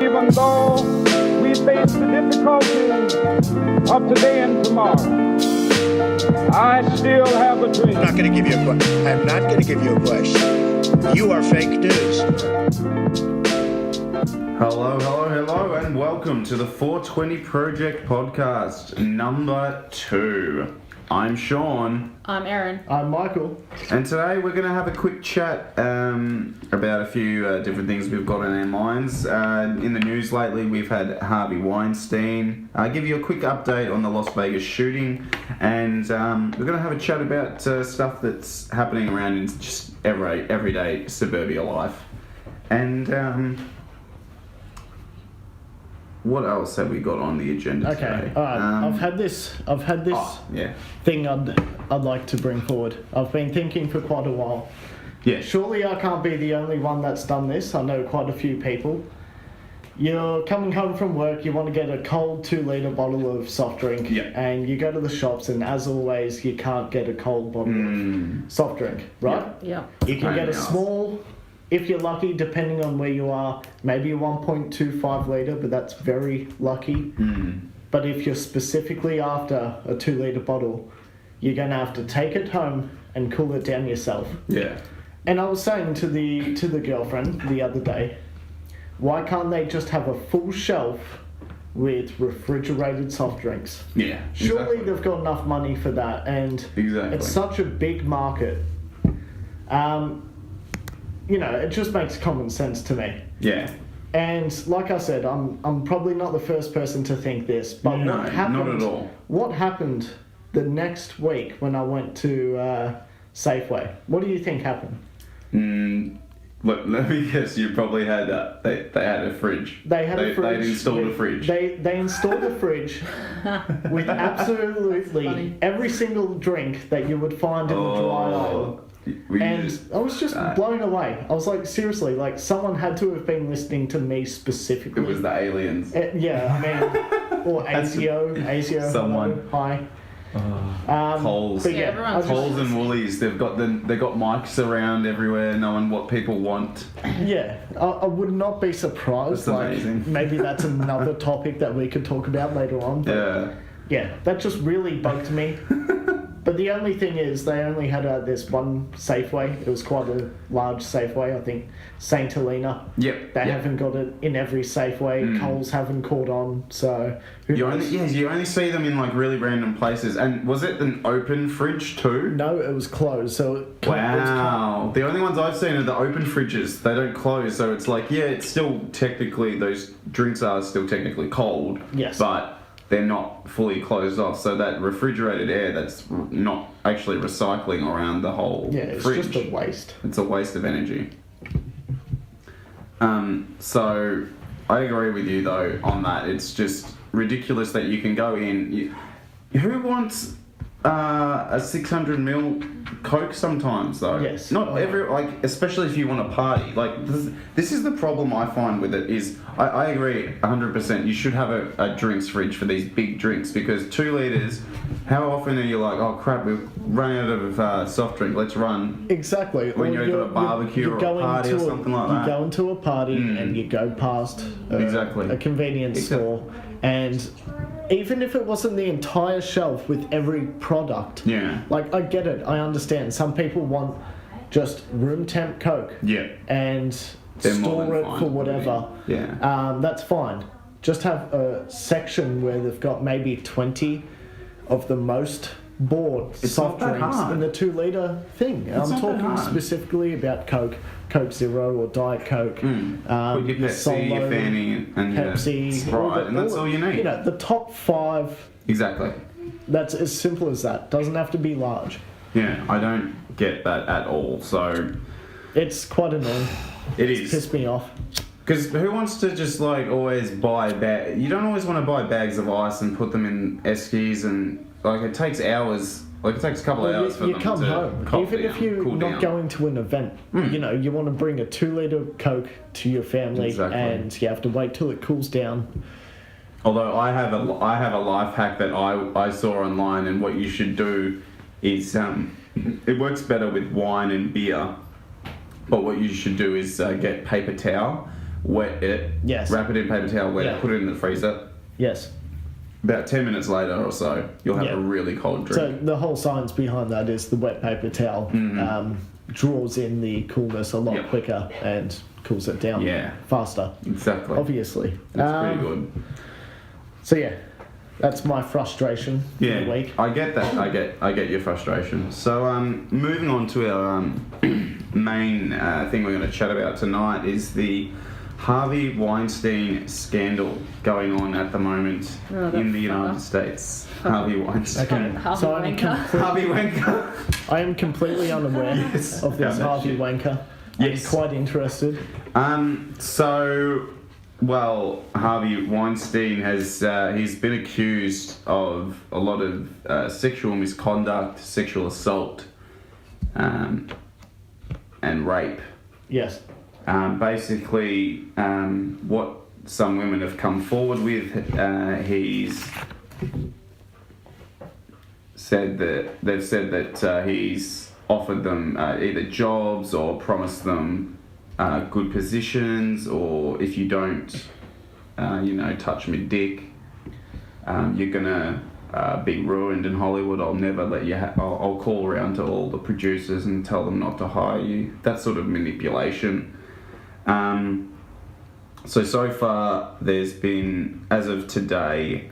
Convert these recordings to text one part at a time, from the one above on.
even though we face the difficulties of today and tomorrow, I still have a dream. I'm not going to give you a question. I'm not going to give you a question. You are fake news. Hello, and welcome to the 420 Project Podcast number 2. I'm Sean. I'm Aaron. I'm Michael. And today we're going to have a quick chat about a few different things we've got in our minds. In the news lately, we've had Harvey Weinstein. Give you a quick update on the Las Vegas shooting. And we're going to have a chat about stuff that's happening around in just everyday suburbia life. And what else have we got on the agenda today? All right. I've had this thing I'd like to bring forward. I've been thinking for quite a while. Yeah. Surely I can't be the only one that's done this. I know quite a few people. You're coming home from work, you want to get a cold 2-litre bottle of soft drink, and you go to the shops, and as always, you can't get a cold bottle of soft drink, right? Yeah. You can get a small, if you're lucky, depending on where you are, maybe a 1.25 litre, but that's very lucky. But if you're specifically after a 2-litre bottle, you're going to have to take it home and cool it down yourself. Yeah. And I was saying to the girlfriend the other day, why can't they just have a full shelf with refrigerated soft drinks? Yeah. Surely they've got enough money for that, and it's such a big market. It just makes common sense to me. Yeah. And like I said, I'm probably not the first person to think this, but not at all. What happened the next week when I went to Safeway? What do you think happened? Let me guess. You probably had they had a fridge. They had a fridge. They installed a fridge. They installed a fridge with absolutely every single drink that you would find in the dry aisle. I was just blown away. I was like, seriously, like someone had to have been listening to me specifically. It was the aliens. Or ASIO. Someone. Hi. Coles. Coles and Woolies. They've got mics around everywhere, knowing what people want. Yeah, I would not be surprised. That's amazing. Maybe that's another topic that we could talk about later on. But yeah, that just really bugged me. But the only thing is, they only had this one Safeway. It was quite a large Safeway, I think. St. Helena. Yep. They haven't got it in every Safeway. Coles haven't caught on, so you only see them in like really random places. And was it an open fridge too? No, it was closed. So wow. The only ones I've seen are the open fridges. They don't close, so it's like it's still technically, those drinks are still technically cold. Yes. But they're not fully closed off, so that refrigerated air, that's not actually recycling around the whole fridge. It's just a waste. It's a waste of energy. So I agree with you though on that. It's just ridiculous that you can go in. Who wants a 600ml Coke sometimes though? Yes. Not especially if you want to party. Like this is the problem I find with it is I agree 100%. You should have a drinks fridge for these big drinks, because 2 litres. How often are you like, oh crap, we've run out of soft drink, let's run? Exactly. When you're at a barbecue or a party or something like that. You go into a party and you go past a convenience store, and even if it wasn't the entire shelf with every product, like I get it, I understand. Some people want just room temp Coke, and store it for whatever. That's fine. Just have a section where they've got maybe 20 of the most bought soft drinks in the 2-litre thing. I'm talking specifically about Coke Zero or Diet Coke. Put your Pepsi, Solo, your Fanny, and Pepsi, Sprite, and that's all you need. The top 5. Exactly. That's as simple as that. Doesn't have to be large. Yeah, I don't get that at all. So it's quite annoying. It's pissed me off. Because who wants to just like always buy You don't always want to buy bags of ice and put them in eskies, and like it takes hours. Like it takes a couple of hours for them to come home. Even if you're not going to an event, you want to bring a 2-litre Coke to your family, and you have to wait till it cools down. Although I have a life hack that I saw online, and what you should do is it works better with wine and beer. But what you should do is get paper towel, wet it, Yes. wrap it in paper towel, wet Yeah. it, put it in the freezer. Yes. About 10 minutes later or so, you'll have a really cold drink. So the whole science behind that is the wet paper towel draws in the coolness a lot quicker and cools it down faster. Exactly. Obviously. That's pretty good. So yeah, that's my frustration for the week. I get that. I get your frustration. So moving on to our main thing we're going to chat about tonight is the Harvey Weinstein scandal going on at the moment in the United States. Harvey Weinstein. Okay. Harvey Wanker. Harvey Wanker. I am completely unaware of this Harvey Wanker. Yes. I'm quite interested. Harvey Weinstein has he's been accused of a lot of sexual misconduct, sexual assault, and rape. Yes. Basically, what some women have come forward with, he's said that he's offered them either jobs or promised them good positions, or if you don't, touch me dick, you're gonna be ruined in Hollywood. I'll never let you. I'll call around to all the producers and tell them not to hire you. That sort of manipulation. So far, there's been, as of today,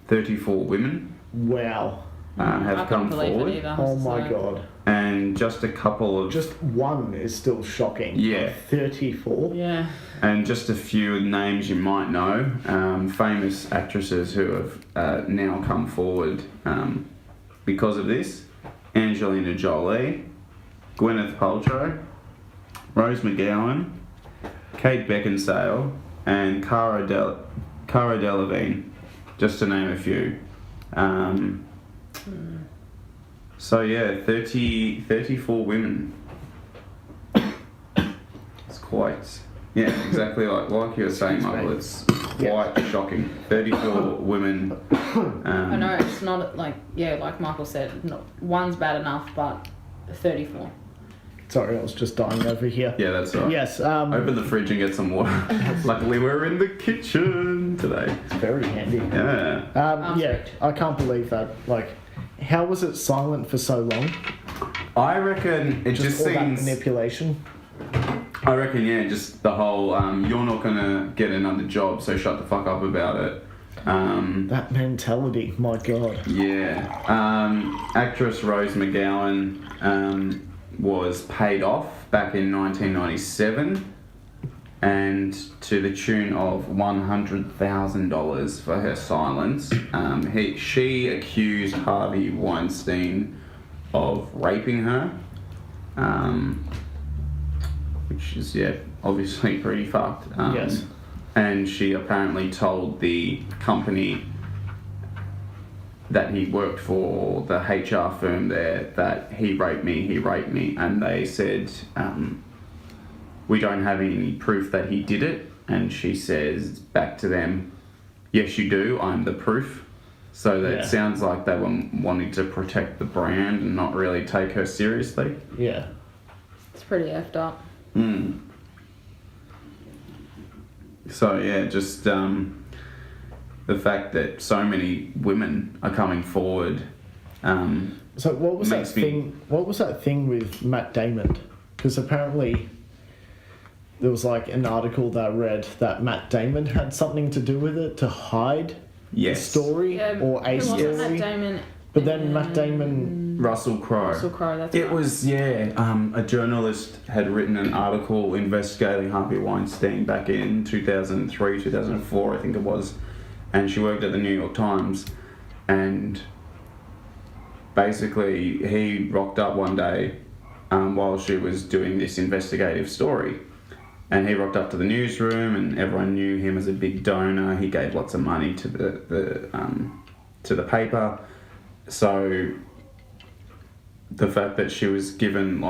34 women. Wow. Have come forward. Either, oh my god. And just a couple of... Just one is still shocking. Yeah. 34? Yeah. And just a few names you might know. Famous actresses who have now come forward because of this. Angelina Jolie, Gwyneth Paltrow, Rose McGowan, Kate Beckinsale, and Cara Delevingne, just to name a few. So yeah, 34 women. It's quite, exactly like you were saying, Michael. It's quite shocking. 34 women. I know it's not like Michael said, one's bad enough, but 34. Sorry, I was just dying over here. Yeah, that's right. Yes. Open the fridge and get some water. Luckily, we're in the kitchen today. It's very handy. Yeah. I can't believe that. Like, how was it silent for so long? I reckon it just all seems... that manipulation? I reckon, just the whole, you're not going to get another job, so shut the fuck up about it. That mentality, my God. Yeah. Actress Rose McGowan was paid off back in 1997 and to the tune of $100,000 for her silence. She accused Harvey Weinstein of raping her, which is obviously pretty fucked. Yes. And she apparently told the company that he worked for, the HR firm there, that he raped me, and they said, we don't have any proof that he did it. And she says back to them, yes you do, I'm the proof. So that it sounds like they were wanting to protect the brand and not really take her seriously. Yeah. It's pretty effed up. So just the fact that so many women are coming forward. So what was that thing? What was that thing with Matt Damon? Because apparently there was like an article that I read that Matt Damon had something to do with it to hide the story or a story. Matt Damon. But then Matt Damon. Russell Crowe. That's it was a journalist had written an article investigating Harvey Weinstein back in 2003, 2004, I think it was. And she worked at the New York Times, and basically he rocked up one day while she was doing this investigative story, and he rocked up to the newsroom, and everyone knew him as a big donor. He gave lots of money to the paper, so the fact that she was given,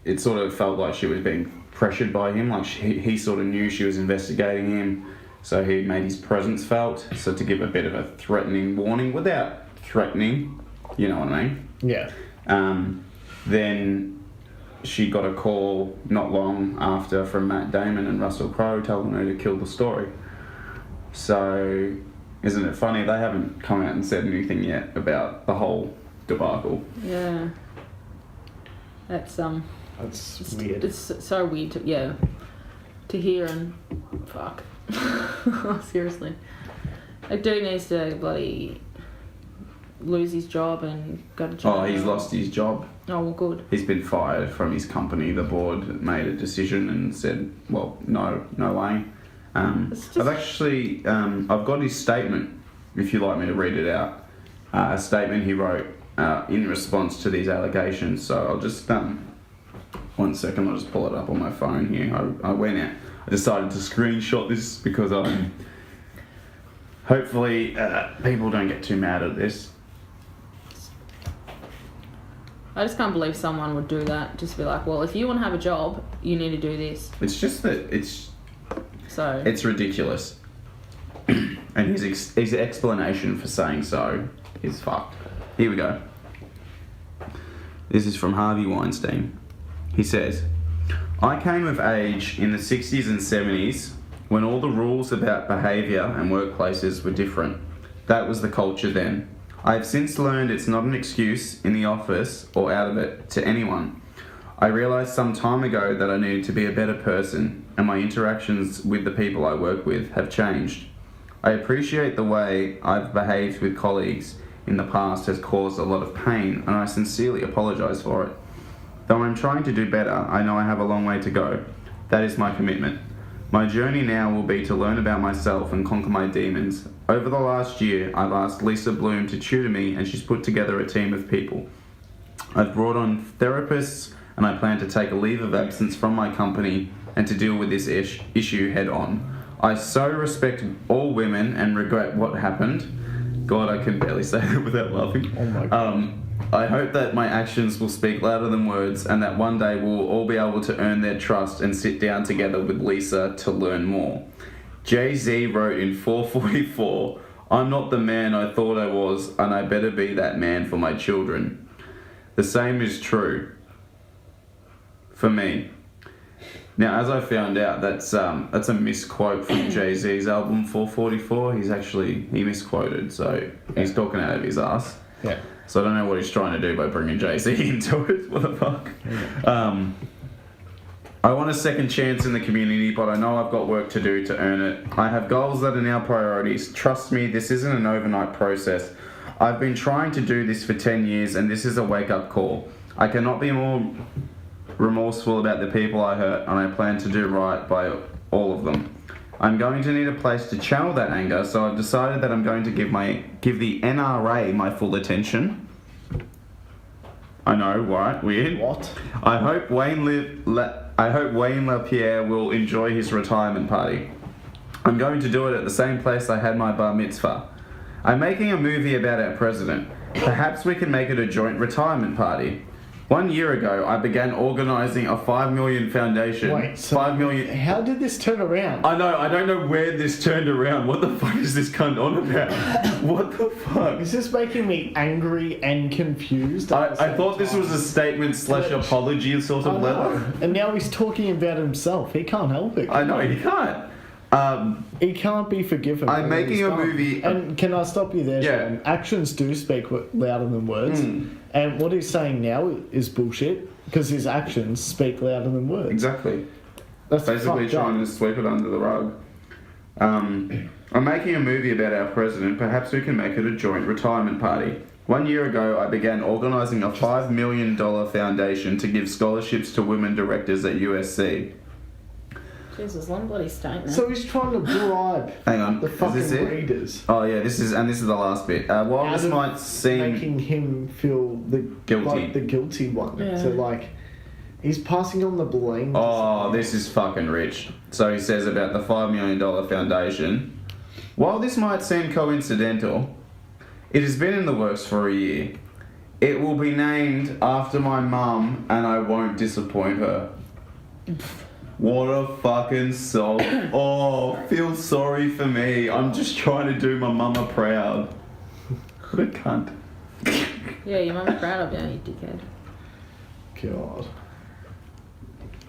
it sort of felt like she was being pressured by him, he sort of knew she was investigating him. So he made his presence felt, so to give a bit of a threatening warning without threatening, you know what I mean? Yeah. Then she got a call not long after from Matt Damon and Russell Crowe telling her to kill the story. So, isn't it funny? They haven't come out and said anything yet about the whole debacle. Yeah. That's weird. It's so weird to hear and fuck. Seriously. A dude needs to bloody lose his job and go to jail. Oh, he's lost his job. Oh, well, good. He's been fired from his company. The board made a decision and said, well, no way. I've got his statement, if you'd like me to read it out. A statement he wrote in response to these allegations. So I'll just, 1 second, I'll just pull it up on my phone here. I decided to screenshot this because hopefully people don't get too mad at this. I just can't believe someone would do that. Just be like, well, if you want to have a job, you need to do this. It's just that it's ridiculous. And his explanation for saying so is fucked. Here we go. This is from Harvey Weinstein. He says, I came of age in the 60s and 70s when all the rules about behaviour and workplaces were different. That was the culture then. I have since learned it's not an excuse in the office or out of it to anyone. I realised some time ago that I needed to be a better person, and my interactions with the people I work with have changed. I appreciate the way I've behaved with colleagues in the past has caused a lot of pain, and I sincerely apologise for it. Though I'm trying to do better, I know I have a long way to go. That is my commitment. My journey now will be to learn about myself and conquer my demons. Over the last year, I've asked Lisa Bloom to tutor me, and she's put together a team of people. I've brought on therapists, and I plan to take a leave of absence from my company and to deal with this issue head on. I so respect all women and regret what happened. God, I can barely say that without laughing. Oh my God. I hope that my actions will speak louder than words, and that one day we'll all be able to earn their trust and sit down together with Lisa to learn more. Jay-Z wrote in 444, I'm not the man I thought I was, and I better be that man for my children. The same is true for me. Now, as I found out, that's a misquote from Jay-Z's album 444. He misquoted, so he's talking out of his ass. Yeah. So I don't know what he's trying to do by bringing Jay-Z into it. What the fuck? Yeah. I want a second chance in the community, but I know I've got work to do to earn it. I have goals that are now priorities. Trust me, this isn't an overnight process. I've been trying to do this for 10 years, and this is a wake-up call. I cannot be more remorseful about the people I hurt, and I plan to do right by all of them. I'm going to need a place to channel that anger, so I've decided that I'm going to give the NRA my full attention. I know, right? Weird. What? I hope Wayne LaPierre will enjoy his retirement party. I'm going to do it at the same place I had my bar mitzvah. I'm making a movie about our president. Perhaps we can make it a joint retirement party. 1 year ago, I began organising a $5 million foundation. Wait, so $5 million. How did this turn around? I know. I don't know where this turned around. What the fuck is this cunt on about? What the fuck? Is this making me angry and confused? I thought this was a statement / apology sort of letter. And now he's talking about himself. He can't help it. I know, he can't. He can't be forgiven. I'm making a movie. And can I stop you there, Yeah. Sean? Actions do speak louder than words. And what he's saying now is bullshit because his actions speak louder than words. Exactly. That's basically trying to sweep it under the rug. I'm making a movie about our president. Perhaps we can make it a joint retirement party. 1 year ago, I began organising a $5 million foundation to give scholarships to women directors at USC. Jesus, long bloody statement. So he's trying to bribe Hang on, the fucking is this it? readers. Oh yeah, this is the last bit. While this might seem making him feel guilty, the guilty one. Yeah. So he's passing on the blame. Oh, this is fucking rich. So he says about the $5 million foundation. While this might seem coincidental, it has been in the works for a year. It will be named after my mum, and I won't disappoint her. What a fucking soul. Oh, feel sorry for me. I'm just trying to do my mama proud. What a cunt. Yeah, your mum's proud of you, you dickhead. God.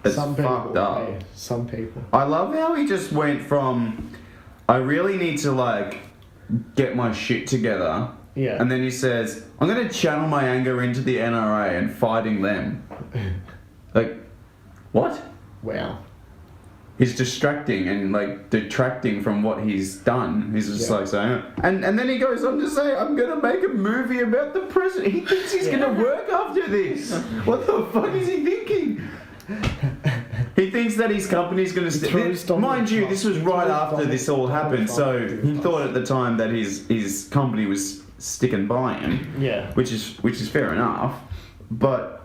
It's some people, fucked up. Yeah, some people. I love how he just went from, I really need to like get my shit together. Yeah. And then he says, I'm going to channel my anger into the NRA and fighting them. Like, what? Wow. He's distracting and like detracting from what he's done. He's just like saying, and then he goes on to say, I'm gonna make a movie about the president. He thinks he's gonna work after this. What the fuck is he thinking? He thinks that his company's gonna mind you, this was right after this all happened, so he thought at the time that his company was sticking by him. Yeah. Which is fair enough, but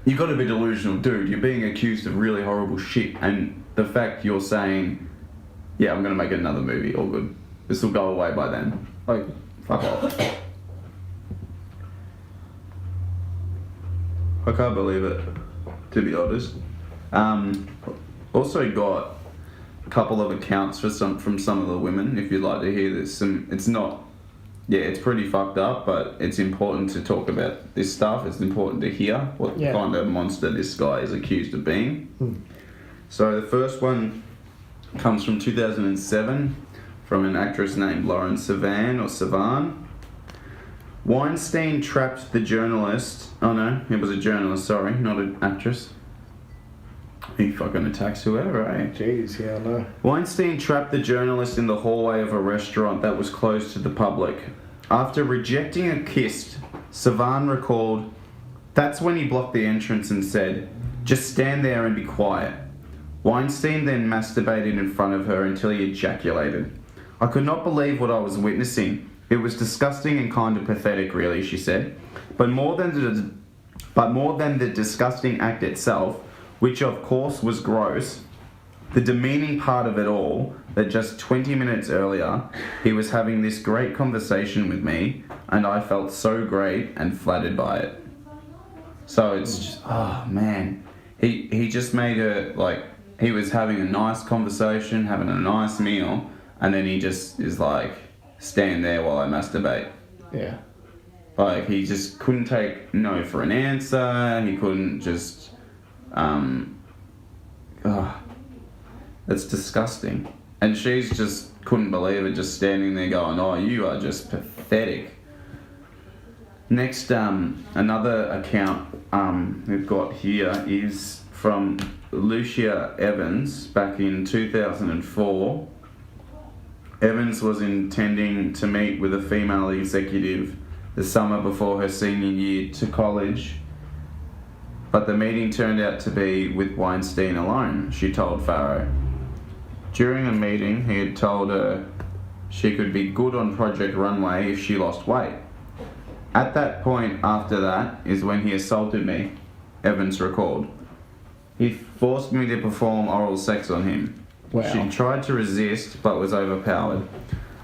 you got to be delusional, dude. You're being accused of really horrible shit, and the fact you're saying, yeah, I'm going to make another movie, all good. This will go away by then. Like, fuck off. I can't believe it, to be honest. Also got a couple of accounts from some of the women, if you'd like to hear this. It's not... Yeah, it's pretty fucked up, but it's important to talk about this stuff. It's important to hear what kind of monster this guy is accused of being. So the first one comes from 2007 from an actress named Lauren Sivan. Weinstein trapped the journalist. Oh no, it was a journalist, sorry, not an actress. He fucking attacks whoever, eh? Jeez, yeah, I know. Weinstein trapped the journalist in the hallway of a restaurant that was closed to the public. After rejecting a kiss, Sivan recalled, that's when he blocked the entrance and said, just stand there and be quiet. Weinstein then masturbated in front of her until he ejaculated. I could not believe what I was witnessing. It was disgusting and kind of pathetic, really, she said. But more than the disgusting act itself, which of course was gross, the demeaning part of it all, that just 20 minutes earlier, he was having this great conversation with me, and I felt so great and flattered by it. So it's just, oh man. He just made her, like, he was having a nice conversation, having a nice meal, and then he just is like, stand there while I masturbate. Yeah. Like, he just couldn't take no for an answer, he couldn't just, that's disgusting. And she's just couldn't believe it, just standing there going, oh, you are just pathetic. Next, another account we've got here is from Lucia Evans back in 2004. Evans was intending to meet with a female executive the summer before her senior year to college, but the meeting turned out to be with Weinstein alone, she told Farrow. During the meeting, he had told her she could be good on Project Runway if she lost weight. At that point after that is when he assaulted me, Evans recalled. He forced me to perform oral sex on him. Wow. She tried to resist but was overpowered.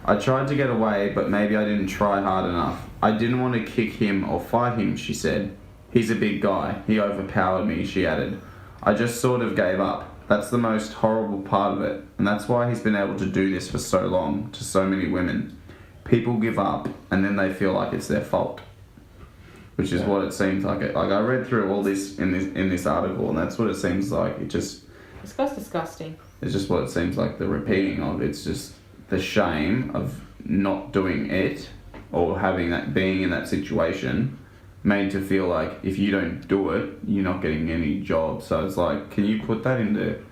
I tried to get away, but maybe I didn't try hard enough. I didn't want to kick him or fight him, she said. He's a big guy. He overpowered me, she added. I just sort of gave up. That's the most horrible part of it, and that's why he's been able to do this for so long to so many women. People give up, and then they feel like it's their fault, which is what it seems like. Like, I read through all this in this article, and that's what it seems like. It's disgusting. It's just what it seems like. The repeating of it's just the shame of not doing it or being in that situation. Made to feel like if you don't do it, you're not getting any job. So it's like, can you put that into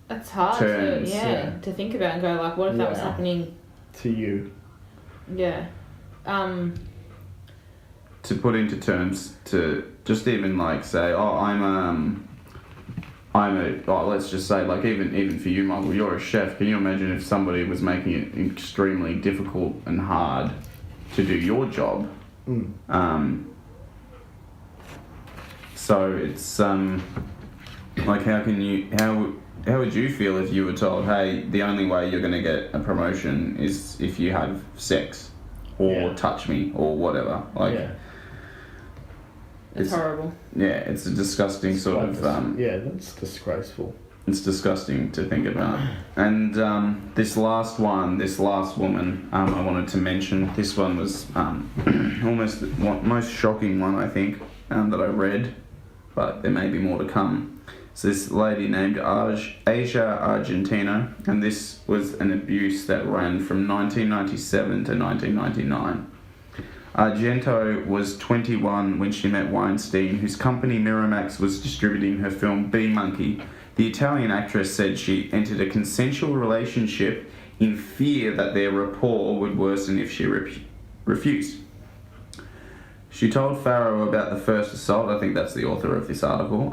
That's hard terms? to think about and go like, what if that was happening to you? Yeah. To put into terms, to just even like say, oh, let's just say, like, even for you, Michael, you're a chef. Can you imagine if somebody was making it extremely difficult and hard to do your job? So it's like, how would you feel if you were told, hey, the only way you're going to get a promotion is if you have sex or touch me or whatever? Like, it's horrible. Yeah, it's a disgusting sort of that's disgraceful. It's disgusting to think about. And this last woman, I wanted to mention. This one was almost the most shocking one, I think, that I read, but there may be more to come. It's this lady named Asia Argentino, and this was an abuse that ran from 1997 to 1999. Argento was 21 when she met Weinstein, whose company Miramax was distributing her film Bee Monkey. The Italian actress said she entered a consensual relationship in fear that their rapport would worsen if she refused. She told Farrow about the first assault, I think that's the author of this article,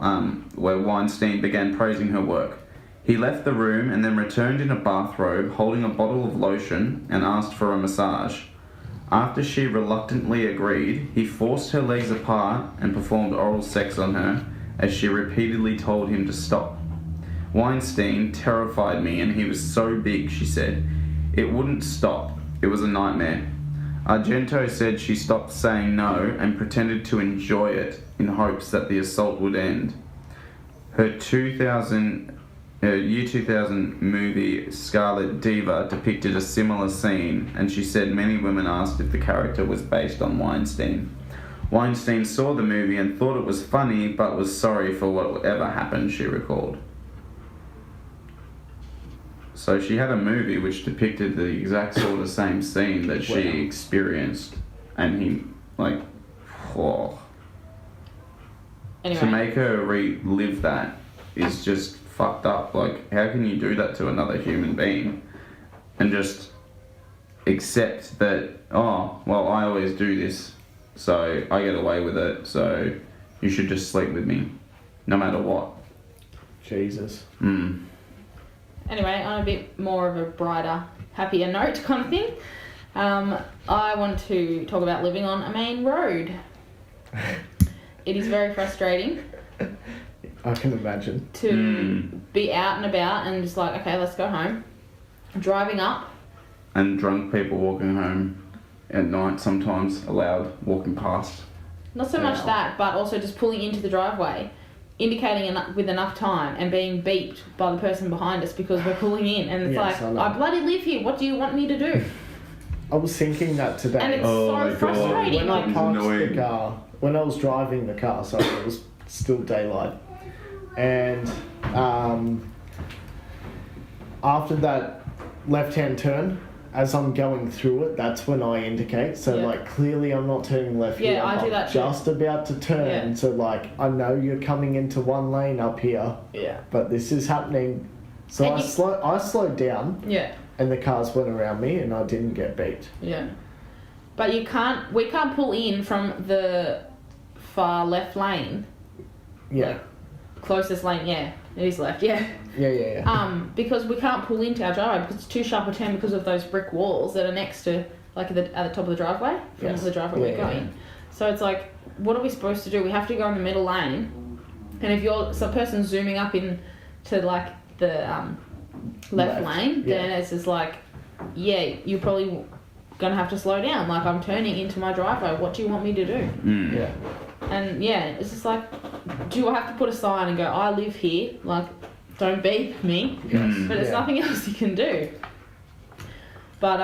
where Weinstein began praising her work. He left the room and then returned in a bathrobe, holding a bottle of lotion, and asked for a massage. After she reluctantly agreed, he forced her legs apart and performed oral sex on her, as she repeatedly told him to stop. Weinstein terrified me, and he was so big, she said. It wouldn't stop. It was a nightmare. Argento said she stopped saying no and pretended to enjoy it in hopes that the assault would end. Her year 2000 movie Scarlet Diva depicted a similar scene, and she said many women asked if the character was based on Weinstein. Weinstein saw the movie and thought it was funny, but was sorry for whatever happened, she recalled. So she had a movie which depicted the exact sort of same scene that she experienced, and he, like, oh. Anyway. To make her relive that is just fucked up. Like, how can you do that to another human being and just accept that, oh, well, I always do this, so I get away with it, so you should just sleep with me, no matter what. Jesus. Anyway, on a bit more of a brighter, happier note kind of thing, I want to talk about living on a main road. It is very frustrating. I can imagine. To be out and about and just like, okay, let's go home. Driving up. And drunk people walking home at night sometimes allowed, walking past. Not so much that, but also just pulling into the driveway, indicating with enough time and being beeped by the person behind us because we're pulling in. And it's I bloody live here. What do you want me to do? I was thinking that today. And it's so frustrating. When I parked the car, when I was driving the car, so it was still daylight. And after that left-hand turn, as I'm going through it, that's when I indicate. So, like, clearly I'm not turning left here. I do that just about to turn. Yeah. So, like, I know you're coming into one lane up here. Yeah. But this is happening. So I slowed down. Yeah. And the cars went around me and I didn't get beeped. Yeah. But we can't pull in from the far left lane. Yeah. Like, closest lane, it is left, Yeah. Because we can't pull into our driveway because it's too sharp a turn because of those brick walls that are next to, like, at the top of the driveway, from the driveway we're going. So it's like, what are we supposed to do? We have to go in the middle lane, and if you're some person zooming up into, like, the left lane, then it's just like, you're probably gonna have to slow down. Like, I'm turning into my driveway. What do you want me to do? Yeah. And it's just like, do I have to put a sign and go, I live here, like, don't beep me? Yes. But there's nothing else you can do. But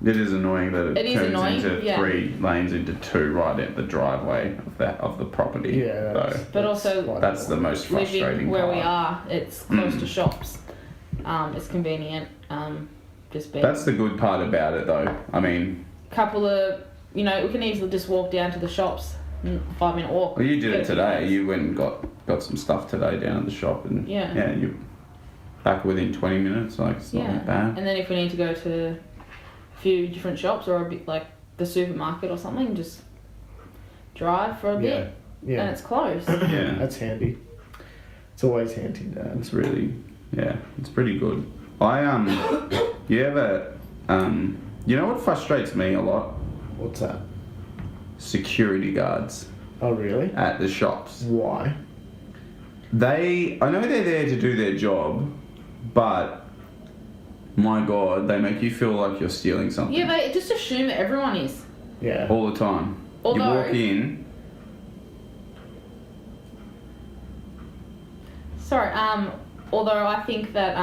it is annoying that it turns into 3 lanes into 2 right at the driveway of the property. Yeah. But also that's the most frustrating living where part. we are, it's close to shops. It's convenient. That's the good part about it, though. I mean, couple of, we can easily just walk down to the shops, 5-minute walk. Well, you did it today. You went and got some stuff today down at the shop, and you're back within 20 minutes. Like, it's not bad. And then if we need to go to a few different shops or a bit like the supermarket or something, just drive for a bit, and it's close. That's handy. It's always handy. It's really, it's pretty good. You know what frustrates me a lot? What's that? Security guards. Oh, really? At the shops. Why? I know they're there to do their job, but my God, they make you feel like you're stealing something. Yeah, they just assume that everyone is. Yeah. All the time. You walk in. Sorry, although I think that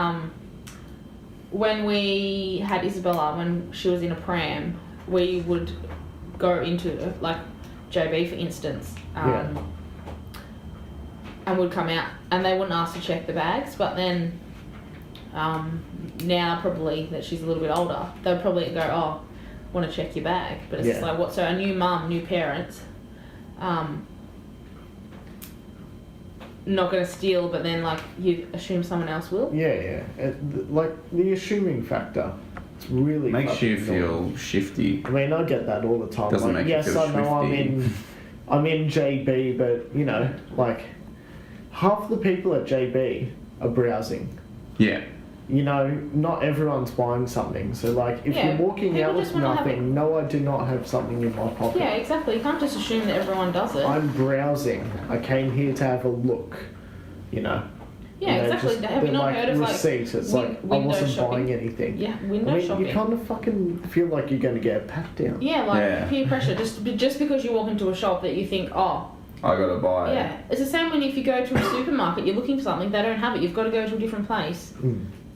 when we had Isabella, when she was in a pram, we would go into, like, JB, for instance, and and would come out, and they wouldn't ask to check the bags. But then, now probably that she's a little bit older, they'll probably go, "Oh, want to check your bag?" But it's just like, what? So a new mum, new parents, not going to steal, but then like you assume someone else will. Yeah. Like the assuming factor. It's really makes you feel shifty. I mean, I get that all the time. Doesn't like, make you feel I know shifty. I'm in JB, but you know, like half the people at JB are browsing. Yeah. You know, not everyone's buying something. So like, if you're walking out with nothing, no, I do not have something in my pocket. Yeah, exactly. You can't just assume that everyone does it. I'm browsing. I came here to have a look. You know. Yeah, exactly. Have you not heard of receipt? It's like I wasn't shopping. buying anything. Yeah, window shopping. You kind of fucking feel like you're going to get a pat down. Yeah, like peer pressure. Just because you walk into a shop that you think, oh, I gotta buy it. Yeah, it's the same when if you go to a supermarket, you're looking for something, they don't have it. You've got to go to a different place.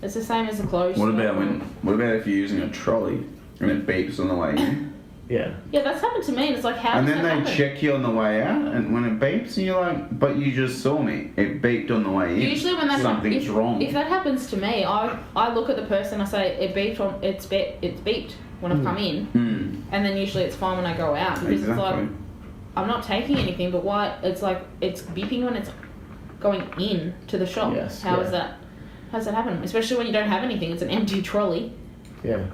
It's the same as the clothes. What about if you're using a trolley and it beeps on the way in? Yeah, that's happened to me. And it's like, how and does then that they happen? check you on the way out, and when it beeps, and you're like, but you just saw me. It beeped on the way in. Usually when that something's wrong. If that happens to me, I look at the person, I say, it's beeped when I've come in, and then usually it's fine when I go out, because it's like, I'm not taking anything, but why? It's like, it's beeping when it's going in to the shop. Yes, How does that happen? Especially when you don't have anything, it's an empty trolley. Yeah.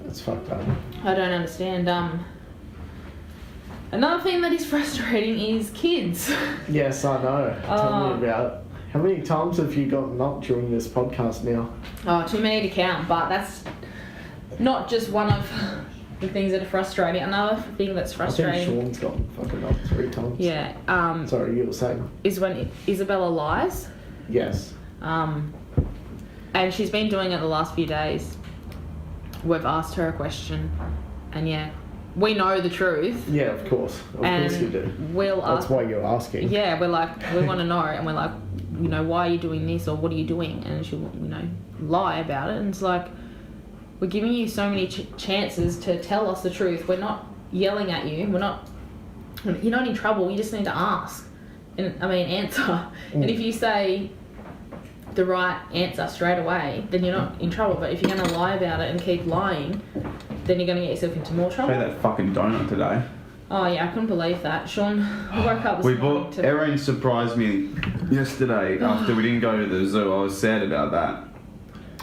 It's fucked up. I don't understand. Another thing that is frustrating is kids. Yes, I know. Tell me about it. How many times have you gotten up during this podcast now? Oh, too many to count, but that's not just one of the things that are frustrating. Another thing that's frustrating... I think Sean's gotten fucking up 3 times. Yeah. Sorry, you were saying? Is when Isabella lies. Yes. And she's been doing it the last few days. We've asked her a question, and we know the truth. Yeah, of course. Of course you do. That's why you're asking. Yeah, we're like, we want to know, and we're like, why are you doing this, or what are you doing? And she'll, lie about it. And it's like, we're giving you so many chances to tell us the truth. We're not yelling at you. You're not in trouble. You just need to ask, answer. And if you say the right answer straight away, then you're not in trouble. But if you're going to lie about it and keep lying, then you're going to get yourself into more trouble. Try that fucking donut today. Oh yeah, I couldn't believe that. Sean woke up this morning to... Erin surprised me yesterday after we didn't go to the zoo. I was sad about that.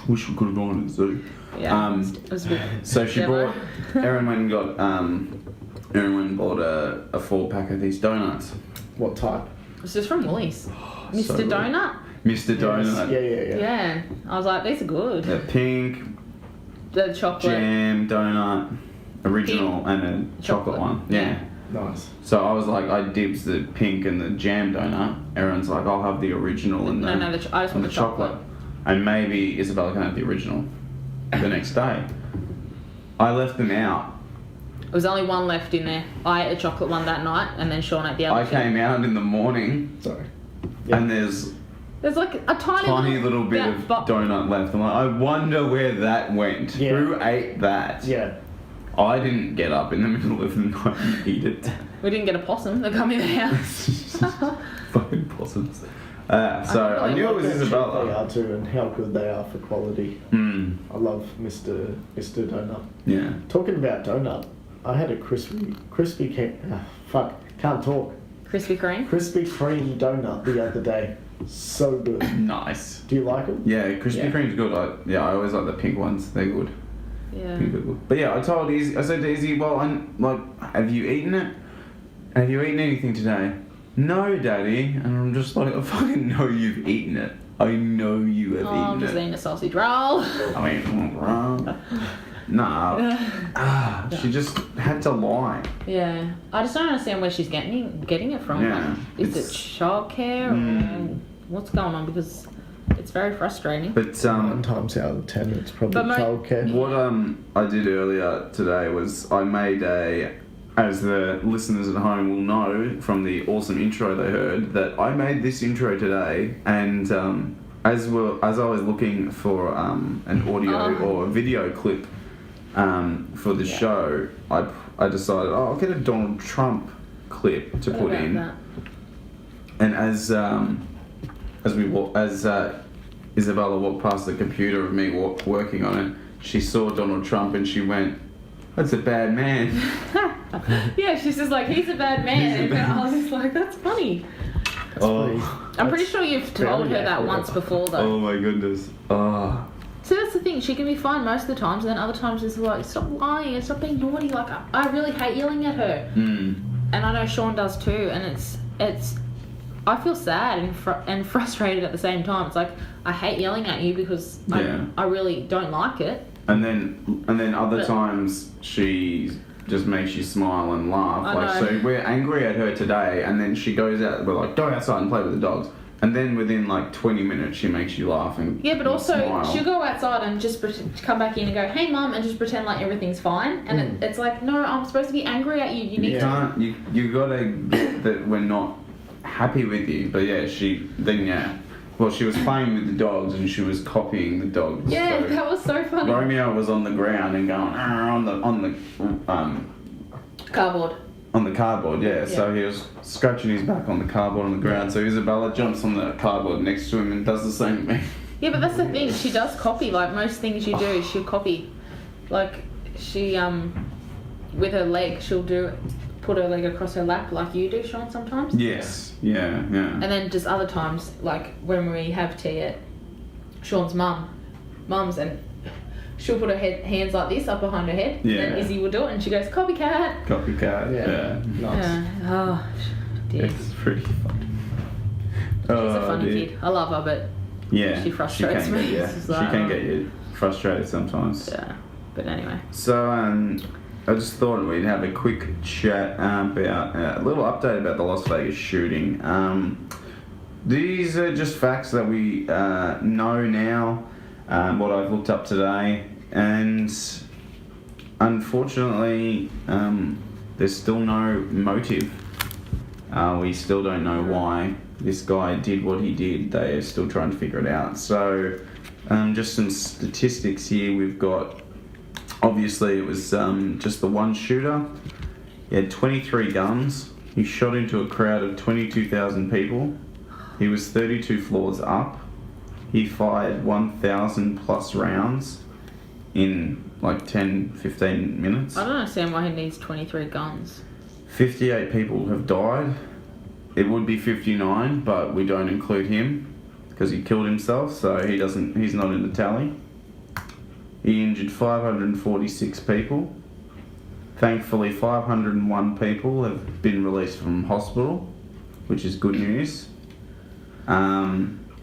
Wish we could have gone to the zoo. Yeah, it was a bit so she brought... Erin went and got... Erin went and bought a 4-pack of these donuts. What type? This is from Woolies. Mr. So Donut? Mr. Donut. Yeah. Yeah. I was like, these are good. The pink... The chocolate. Jam donut. Original pink and a chocolate one. Yeah. Nice. So I was like, I dibs the pink and the jam donut. Erin's like, I'll have the original and the... No, I just want the chocolate. And maybe Isabella can have the original the next day. I left them out. There was only one left in there. I ate a chocolate one that night, and then Sean ate the other. I came out in the morning. Sorry. And there's like a tiny little bit of donut left. I'm like, I wonder where that went. Yeah. Who ate that? Yeah. I didn't get up in the middle of the night and eat it. We didn't get a possum to come in the house. Fucking possums. So I knew it was Isabella. They are too, and how good they are for quality. I love Mr. Donut. Yeah. Talking about donut, I had a crispy can't talk. Krispy Kreme? Krispy Kreme donut the other day. So good. Nice. Do you like them? Yeah, Krispy Kreme's good. I always like the pink ones. They're good. Yeah. Good. But yeah, I said to Izzy, well, I'm like, have you eaten it? Have you eaten anything today? No, Daddy. And I'm just like, I fucking know you've eaten it. I know you have eaten it. I'm just eating a sausage roll. Nah. She just had to lie. Yeah. I just don't understand where she's getting it from. Yeah. Like, is it childcare or what's going on? Because it's very frustrating. But 9 times out of 10, it's probably childcare. What I did earlier today was I made as the listeners at home will know from the awesome intro they heard, that I made this intro today, and as I was looking for an audio or a video clip for the show, I decided, I'll get a Donald Trump clip to put in. And as Isabella walked past the computer of me working on it, she saw Donald Trump and she went, "That's a bad man." Yeah, she's just like, "He's a bad man." And I was just like, "That's funny." I'm pretty sure you've told her that once before, though. Oh my goodness. Oh. So that's the thing. She can be fine most of the times, and then other times it's like, "Stop lying and stop being naughty." Like I really hate yelling at her, and I know Sean does too. And it's I feel sad and frustrated at the same time. It's like I hate yelling at you because I really don't like it. And then other times she just makes you smile and laugh. So we're angry at her today, and then she goes out. We're like, "Go outside and play with the dogs." And then within like 20 minutes, she makes you laugh and but also smile. she'll go outside and just come back in and go, "Hey, Mum," and just pretend like everything's fine. And it's like, no, I'm supposed to be angry at you. You can't. You gotta get that we're not happy with you. But well, she was playing with the dogs and she was copying the dogs. Yeah, so that was so funny. Romeo was on the ground and going on the cardboard. On the cardboard, yeah. So he was scratching his back on the cardboard on the ground. So Isabella jumps on the cardboard next to him and does the same thing. Yeah, but that's the thing. She does copy. Like most things you do, she'll copy. Like she with her leg, she'll put her leg across her lap like you do, Sean, sometimes. Yes. Yeah. And then just other times, like when we have tea at Sean's mum's, and she'll put her hands like this up behind her head. Yeah. And then Izzy will do it, and she goes, "Copycat." Copycat. Yeah. Nice. Oh, dear. It's pretty funny. She's a funny kid. I love her, but she frustrates me. She can get you frustrated sometimes. Yeah. But anyway. So I just thought we'd have a quick chat about a little update about the Las Vegas shooting. These are just facts that we know now. What I've looked up today, and unfortunately there's still no motive. We still don't know why this guy did what he did. They are still trying to figure it out. So just some statistics here. We've got, obviously it was just the one shooter. He had 23 guns. He shot into a crowd of 22,000 people. He was 32 floors up. He fired 1,000 plus rounds in like 10-15 minutes. I don't understand why he needs 23 guns. 58 people have died. It would be 59, but we don't include him because he killed himself, so he's not in the tally. He injured 546 people. Thankfully, 501 people have been released from hospital, which is good news.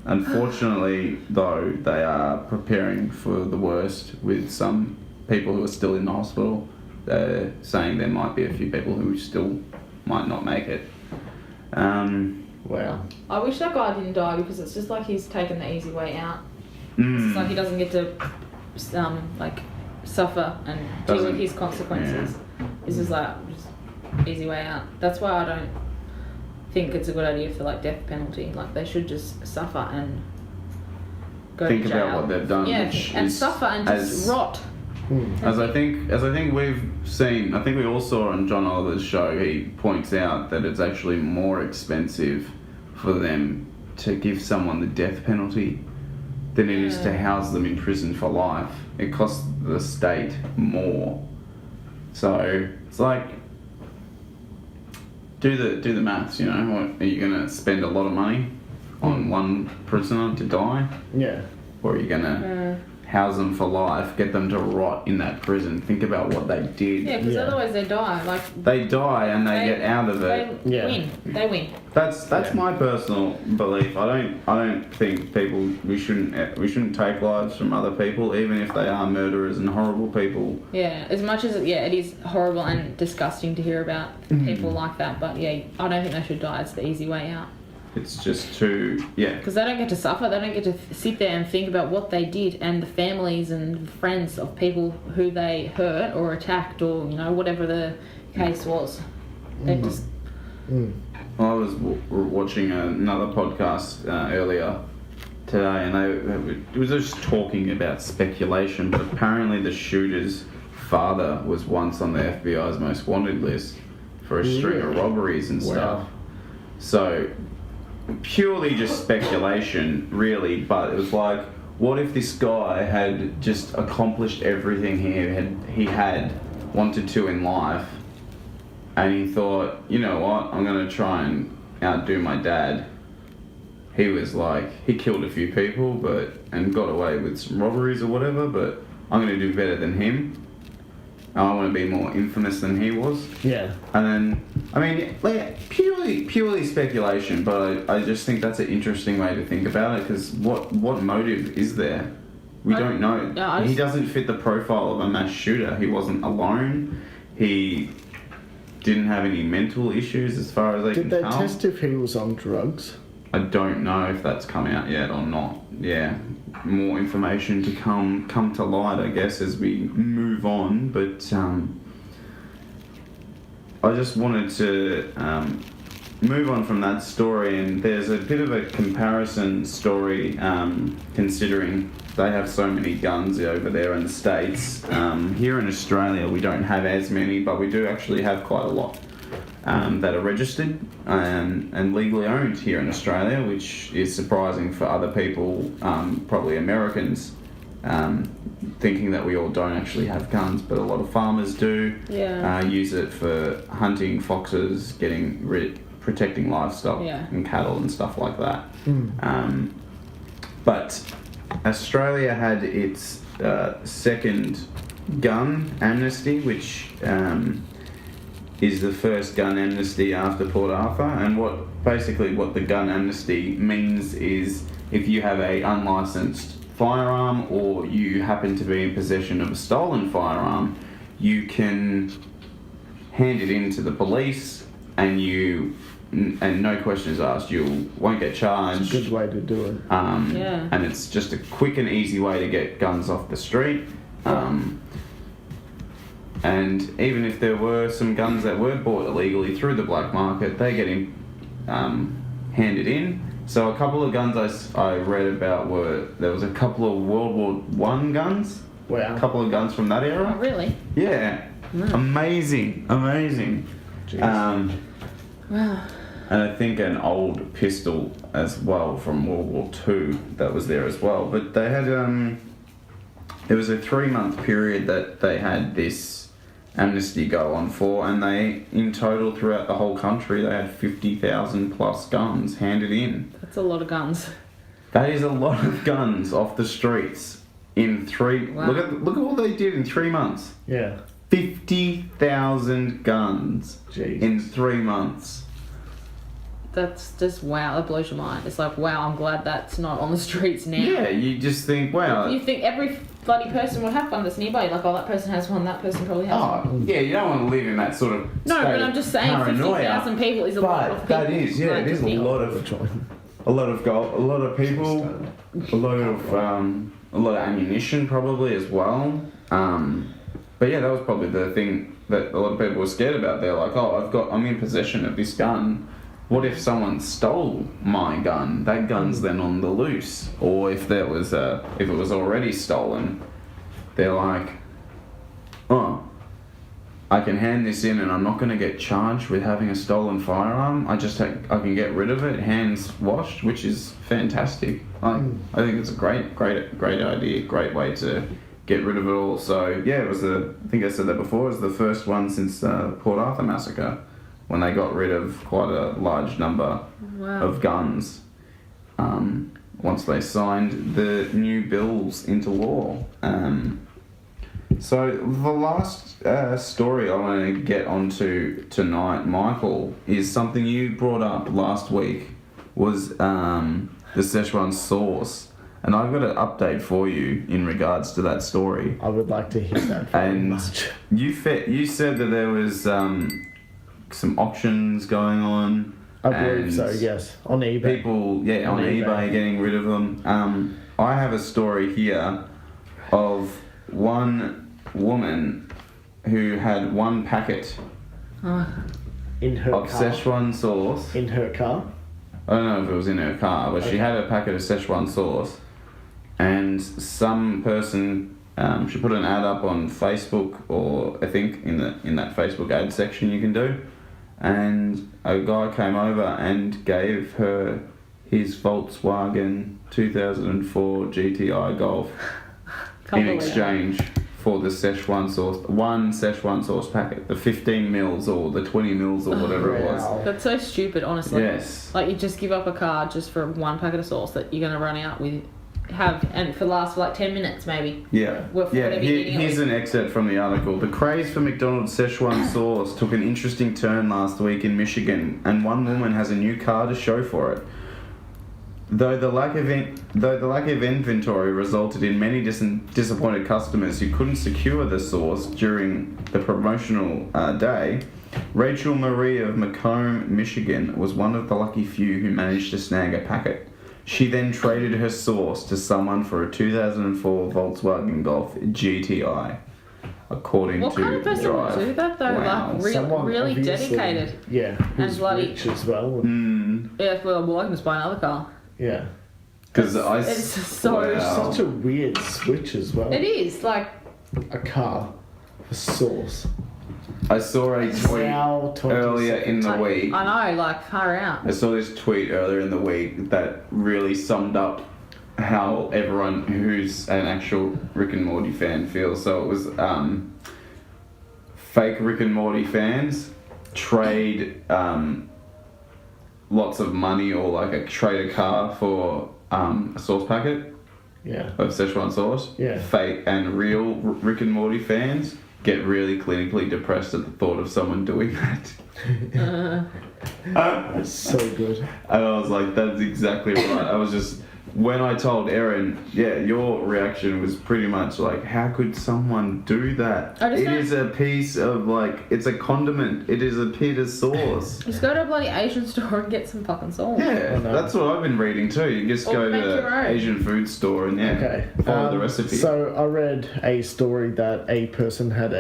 Unfortunately, though, they are preparing for the worst with some people who are still in the hospital. They're saying there might be a few people who still might not make it. Wow. I wish that guy didn't die because it's just like he's taken the easy way out. It's like he doesn't get to suffer and deal with his consequences. Yeah. It's just like easy way out. That's why I don't think it's a good idea for death penalty. Like they should just suffer and go to jail. Think about what they've done. Yeah, and suffer and just rot. As I think we've seen, I think we all saw on John Oliver's show, he points out that it's actually more expensive for them to give someone the death penalty than it is to house them in prison for life. It costs the state more. So it's like, do the maths, you know. What, are you going to spend a lot of money on one prisoner to die? Yeah. Or are you going to house them for life, get them to rot in that prison? Think about what they did. Yeah, because otherwise they die. They die and they get out of it. They win. That's my personal belief. I don't think we shouldn't take lives from other people, even if they are murderers and horrible people. Yeah, as much as it is horrible and disgusting to hear about people like that, but I don't think they should die. It's the easy way out. It's just too, because they don't get to suffer. They don't get to sit there and think about what they did, and the families and friends of people who they hurt or attacked, or whatever the case was. They just. I was watching another podcast earlier today, and it was just talking about speculation. But apparently, the shooter's father was once on the FBI's most wanted list for a string of robberies and stuff. So purely just speculation, really, but it was like, what if this guy had just accomplished everything he had wanted to in life, and he thought, you know what, I'm going to try and outdo my dad. He was like, he killed a few people and got away with some robberies or whatever, but I'm going to do better than him. I want to be more infamous than he was. Yeah. And then, I mean, like, purely speculation, but I just think that's an interesting way to think about it, because what motive is there? We don't know. He doesn't fit the profile of a mass shooter. He wasn't alone. He didn't have any mental issues as far as Did they test if he was on drugs? I don't know if that's come out yet or not. Yeah, more information to come to light, I guess, as we move on. But I just wanted to move on from that story, and there's a bit of a comparison story, considering they have so many guns over there in the States. Here in Australia, we don't have as many, but we do actually have quite a lot that are registered and legally owned here in Australia, which is surprising for other people, probably Americans, thinking that we all don't actually have guns, but a lot of farmers do. Use it for hunting foxes, protecting livestock and cattle and stuff like that. But Australia had its second gun amnesty, which is the first gun amnesty after Port Arthur. And what the gun amnesty means is, if you have a unlicensed firearm or you happen to be in possession of a stolen firearm, you can hand it in to the police, and no questions asked, you won't get charged. It's a good way to do it. And it's just a quick and easy way to get guns off the street. And even if there were some guns that were bought illegally through the black market, they get handed in. So a couple of guns I read about there was a couple of World War I guns. Wow. A couple of guns from that era. Oh, really? Yeah. Amazing. Jeez. Wow. And I think an old pistol as well from World War II that was there as well. But they had, there was a 3-month period that they had this amnesty go on for, and they, in total throughout the whole country, they had 50,000 plus guns handed in. That's a lot of guns. That is a lot of guns off the streets in Wow. Look at what they did in 3 months. Yeah. 50,000 guns. Jeez. In 3 months. That's just, wow, that blows your mind. It's like, wow, I'm glad that's not on the streets now. Yeah, you just think, wow. You think every bloody person would have one that's nearby. Like, oh, that person has one, that person probably has one. Yeah, you don't want to live in that sort of No, state but I'm just saying, paranoia. 50,000 people is a lot of people. That is, yeah, it is a lot of people, a lot of ammunition probably as well. But yeah, that was probably the thing that a lot of people were scared about. They're like, oh, I'm in possession of this gun. What if someone stole my gun? That gun's then on the loose. Or if it was already stolen, they're like, oh, I can hand this in and I'm not going to get charged with having a stolen firearm. I can get rid of it, hands washed, which is fantastic. I think it's a great idea, great way to get rid of it all. So yeah, I think I said that before, it was the first one since Port Arthur massacre, when they got rid of quite a large number of guns once they signed the new bills into law. So the last story I want to get onto tonight, Michael, is something you brought up last week, was the Szechuan sauce. And I've got an update for you in regards to that story. I would like to hear that very much. You said that there was some auctions going on. I believe so, yes. On eBay. People, on eBay getting rid of them. I have a story here of one woman who had one packet in her of car. Szechuan sauce. In her car? I don't know if it was in her car, but she had a packet of Szechuan sauce, and some person, she put an ad up on Facebook, or I think in that Facebook ad section you can do, and a guy came over and gave her his Volkswagen 2004 GTI Golf in exchange for the Szechuan sauce, one Szechuan sauce packet, the 15 mils or the 20 mils or whatever it was. That's so stupid, honestly. Yes. Like, you just give up a car just for one packet of sauce that you're going to run out with, and for last for like 10 minutes maybe. Yeah. Here's an excerpt from the article. The craze for McDonald's Szechuan sauce took an interesting turn last week in Michigan, and one woman has a new car to show for it. Though the lack of inventory resulted in many disappointed customers who couldn't secure the sauce during the promotional day, Rachel Marie of Macomb, Michigan, was one of the lucky few who managed to snag a packet. She then traded her sauce to someone for a 2004 Volkswagen Golf GTI. According to What kind of person would do that though? Wow. Like really dedicated. Yeah, and bloody rich as well. Yeah, well, I can just buy another car. Yeah. Because it's such a weird switch as well. It is like a car for sauce. I saw a tweet earlier in the week. I know, like far out. I saw this tweet earlier in the week that really summed up how everyone who's an actual Rick and Morty fan feels. So it was fake Rick and Morty fans trade lots of money or like trade a car for a sauce packet of Szechuan sauce. Yeah. Fake and real Rick and Morty fans get really clinically depressed at the thought of someone doing that. It's so good. And I was like, that's exactly right. I was just, when I told Erin, your reaction was pretty much like, how could someone do that? It is a piece of it's a condiment. It is a bit of sauce. Just go to a bloody Asian store and get some fucking sauce. Yeah, that's what I've been reading too. You just go to the Asian food store and follow the recipe. So I read a story that a person had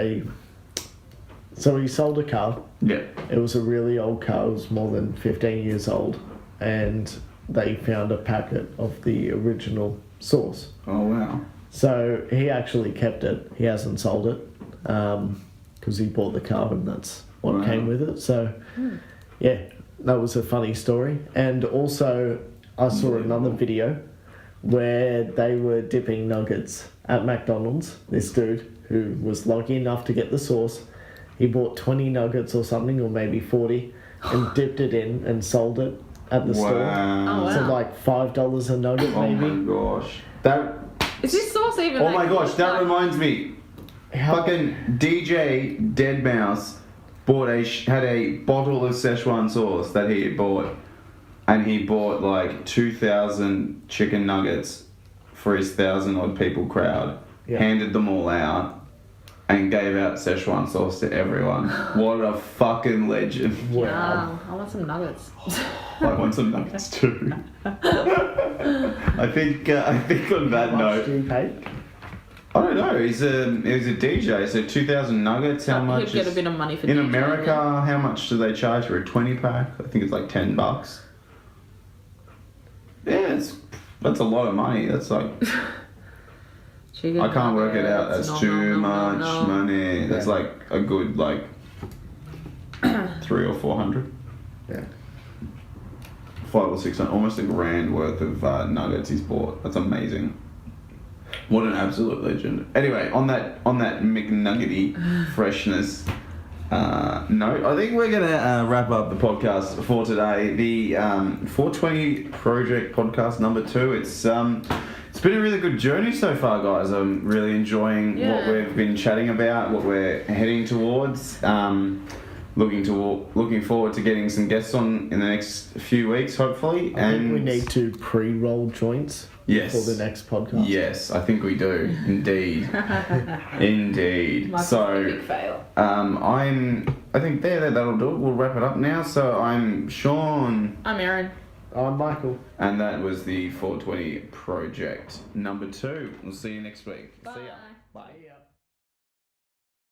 so he sold a car. Yeah. It was a really old car. It was more than 15 years old. And they found a packet of the original sauce. Oh, wow. So he actually kept it. He hasn't sold it because he bought the car and that's what came with it. So, that was a funny story. And also, I saw another video where they were dipping nuggets at McDonald's. This dude who was lucky enough to get the sauce, he bought 20 nuggets or something, or maybe 40, and dipped it in and sold it at the store. Oh, wow. So like $5 a nugget, maybe. Oh my gosh. Is this sauce even? Oh my gosh, that reminds me. Fucking DJ Deadmau5 had a bottle of Szechuan sauce that he had bought, and he bought like 2,000 chicken nuggets for his 1,000-odd people crowd. Yeah. Handed them all out. And gave out Szechuan sauce to everyone. What a fucking legend. Wow. I want some nuggets. I want some nuggets too. I think on that note... do you pay? I don't know. He's a DJ, so 2,000 nuggets, how much He'd get a bit of money for in DJ, America, how much do they charge for a 20-pack? I think it's like $10. Yeah, that's a lot of money. That's like... I can't work it out. That's too much money. That's like a good $300 or $400. Yeah. $500 or $600, almost $1,000 worth of nuggets he's bought. That's amazing. What an absolute legend. Anyway, on that McNuggety freshness note, I think we're gonna wrap up the podcast for today. The 420 Project podcast number 2. It's been a really good journey so far, guys. I'm really enjoying what we've been chatting about, what we're heading towards. Looking forward to getting some guests on in the next few weeks, hopefully. I think we need to pre-roll joints for the next podcast. Yes, I think we do. Indeed. Indeed. So, big fail. I think that'll do it. We'll wrap it up now. So I'm Sean. I'm Erin. I'm Michael. And that was the 420 Project number 2. We'll see you next week. Bye. See ya. Bye.